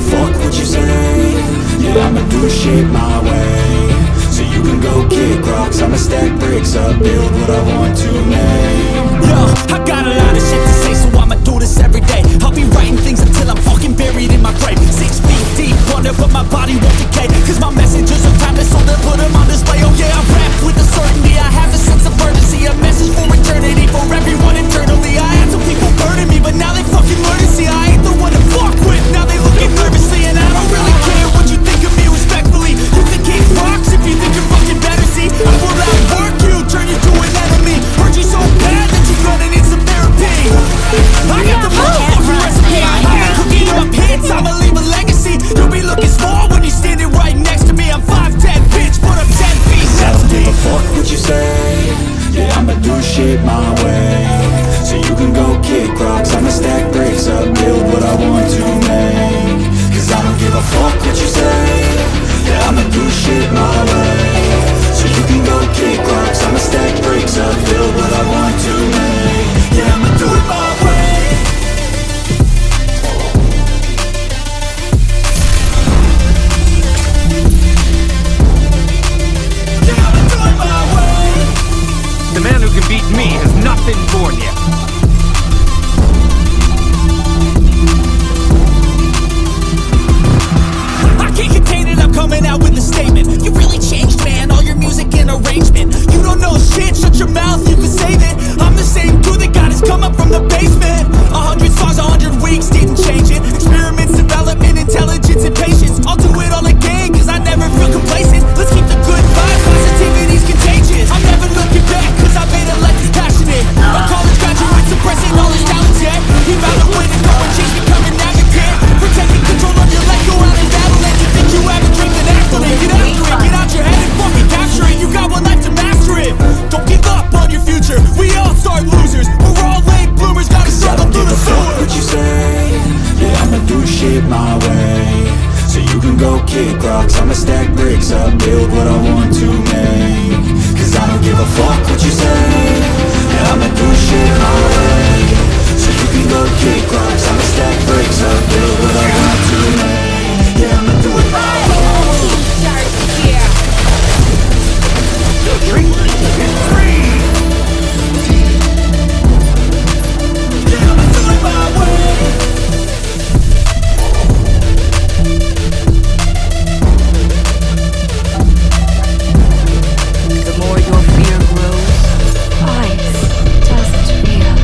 fuck what you say. Yeah, I'ma do shit my way. So you can go kick rocks, I'ma stack bricks up, build what I want to make. Yo, I got a lot of shit to say, so I'ma do this every day. I'll be writing things until I'm fucking buried in my grave. 6 feet deep under, but my body won't decay. Cause my messages are timeless, so they'll put them on display. Oh yeah, I rap with a certainty, I have a sense of urgency. A message for eternity, for everyone internally. I had some people burning me, but now they fucking learn to see I ain't the one to fuck with. Now they looking nervously, and I don't really care what you think of me respectfully. You can kick rocks if you think you're fucking better, see. I will outwork you, turn you to an enemy. Hurt you so bad that you're gonna need some therapy. I got the motherfucking recipe. I've been cooking up hits, I'ma leave a legacy. You'll be looking small when you're standing right next to me. I'm 5'10", bitch, but I'm 10 feet I next don't to me. give a fuck what you say. Yeah, I'ma do shit my way. So you can go kick rocks, I'ma stack bricks up, build what I want to make. Cause I don't give a fuck what you say. Yeah, I'ma do shit my way. So you can go kick rocks, I'ma stack bricks up, build what I want to make. Yeah, I'ma do it my way. Yeah, I'ma do it my way. The man who can beat me has not been born yet. I can't contain it, I'm coming out with a statement. You really changed, man, all your music and arrangement. You don't know shit, shut your mouth, you can save it. I'm the same dude that got his come up from the basement. 100 songs, 100 weeks, didn't change it. Experiments, development, intelligence, and patience. I'll do it all again, cause I never feel complacent. Let's keep the good vibes, positivity's contagious. I'm never looking back, cause I made a life that's passionate. A college graduate suppressing all his talents, yeah. He found a way to go and change, become an advocate. Protecting control of your life, go out and battle it. You think you have a dream, then act on it. Get after it, get out your head and fucking capture it. You got one life to master it. Don't give up on your future, we all start losers. We're all late bloomers, gotta I struggle don't through give the a fuck sewer. what you say. Yeah, I'ma do shit my way. So you can go kick rocks, I'ma stack bricks up, build what I want to make. Cause I don't give a fuck what you say. Yeah, I'ma do shit my way. So you can go kick rocks, I'ma stack bricks up, build what I want to make. Yeah, I'ma do it my way. The drink is free. Yeah, I'ma do it my way. The more your fear grows, ice doesn't feel.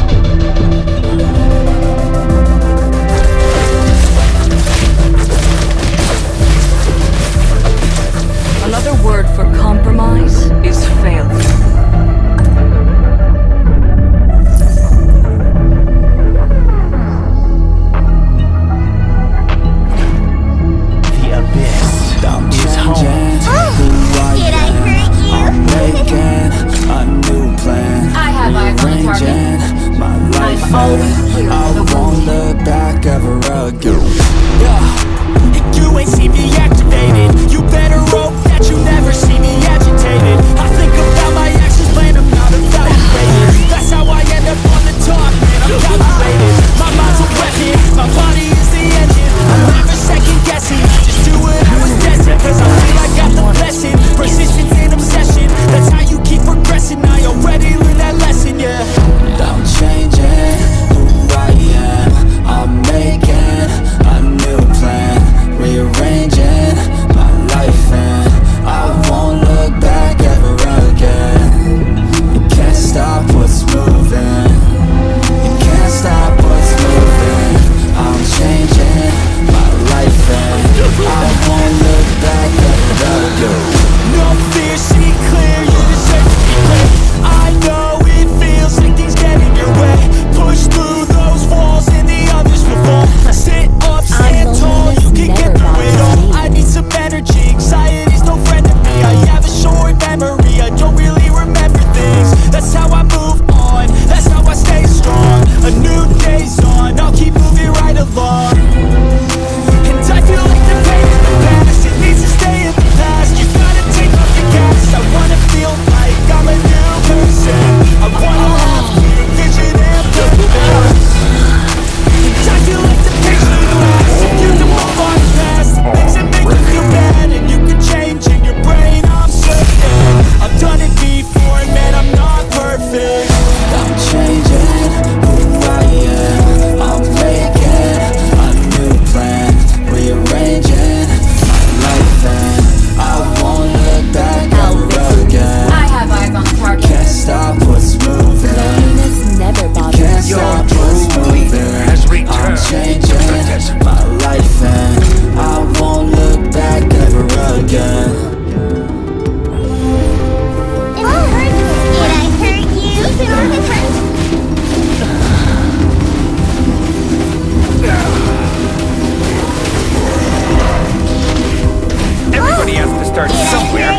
start somewhere.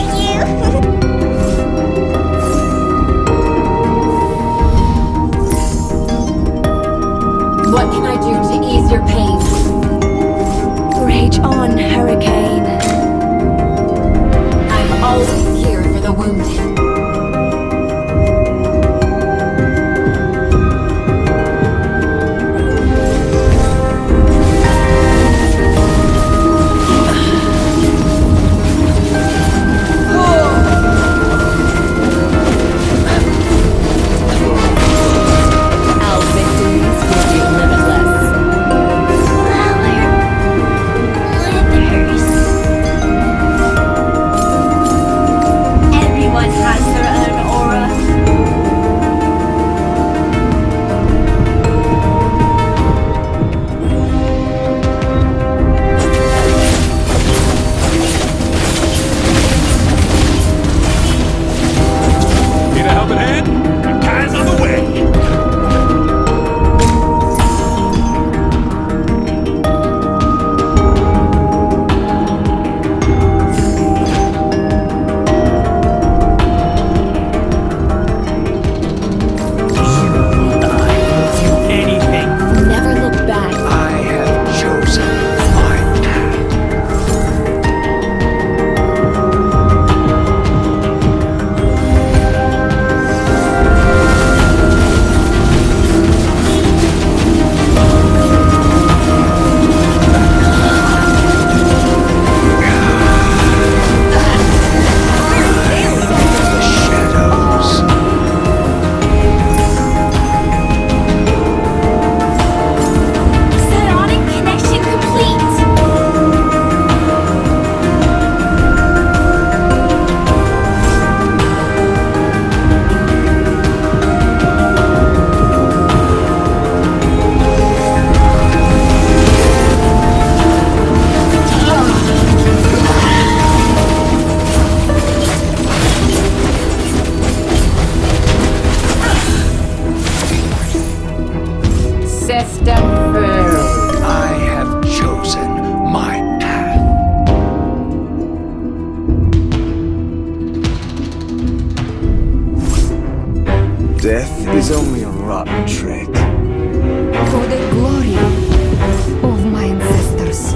What can I do to ease your pain? Rage on, hurricane. I'm always here for the wounded. Our victories will be limitless. Everyone has their own aura. Need a helping hand? Guys on the way! Anything. Never look back. I have chosen my path. The shadows. Psionic connection complete. System failed. I have chosen my path. Death is only a rotten trick. For the glory of my ancestors.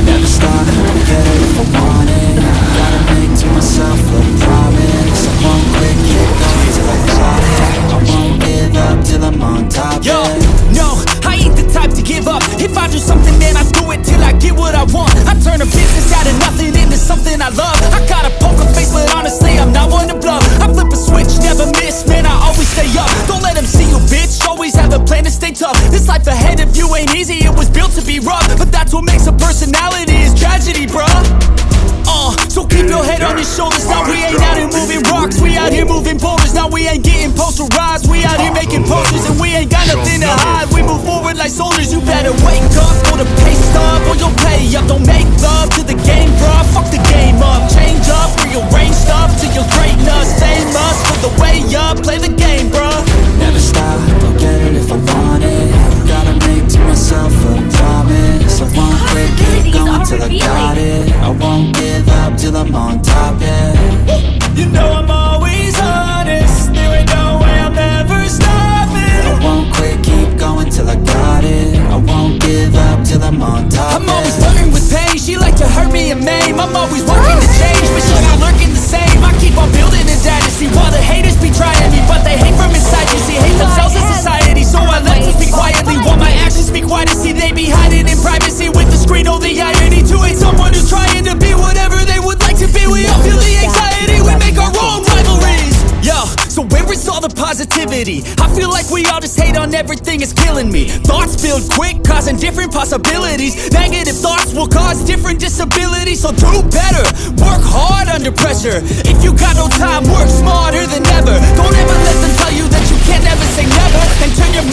Never stop, don't get it if I want it. Gotta make to myself a promise. I won't quit, keep going till I got it. I won't give up till I'm on top. Yo, yeah. no, I ain't the type to give up. If I do something, then I do it till I get what I want. I turn a business out of nothing into something I love. I got a poker face, but honestly, I'm not one to bluff. I flip a switch, never miss, man, I always stay up. Don't let them see you, bitch, always have a plan to stay tough. This life ahead of you ain't easy, it was built to be rough. But that's what makes a personality, is tragedy, bruh. So keep your head on your shoulders. Now we ain't out here moving rocks, we out here moving boulders. Now we ain't getting posterized, we out here making posters. And we ain't got nothing to hide, we move forward like soldiers. You better wake up, go to pay stub, or you'll pay up. Don't make love to the game, bruh, fuck the game up. Change up, rearrange stuff to your greatness. Famous for the way up, play the game, bruh. Never stop, don't get it if I want it. Gotta make to myself a promise. I won't quit, keep going till I got it. I won't give up till I'm on top, yeah. You know I'm always honest, there ain't no way I'm ever stopping. I won't quit, keep going till I got it. I won't give up till I'm on top, I'm always yeah. flirting with pain, she like to hurt me and maim. I'm always working to change, but she's still lurking the same. I keep on building a dynasty while the haters be trying me, but they hate from inside. You see, hate themselves in society, so I let them speak quietly while my actions speak quiet. See, they be hiding in privacy with the screen. Oh, the irony to hate someone who's trying to be whatever they would like to be. We all feel the anxiety, we make our own rivalries. Yo, so where is all the positivity? I feel like we all just hate on everything, it's killing me. Thoughts build quick, causing different possibilities. Negative thoughts will cause different disabilities. So do better, work hard under pressure. If you got no time, work smarter than ever. Don't ever let them tell you that you can't never say never. And turn your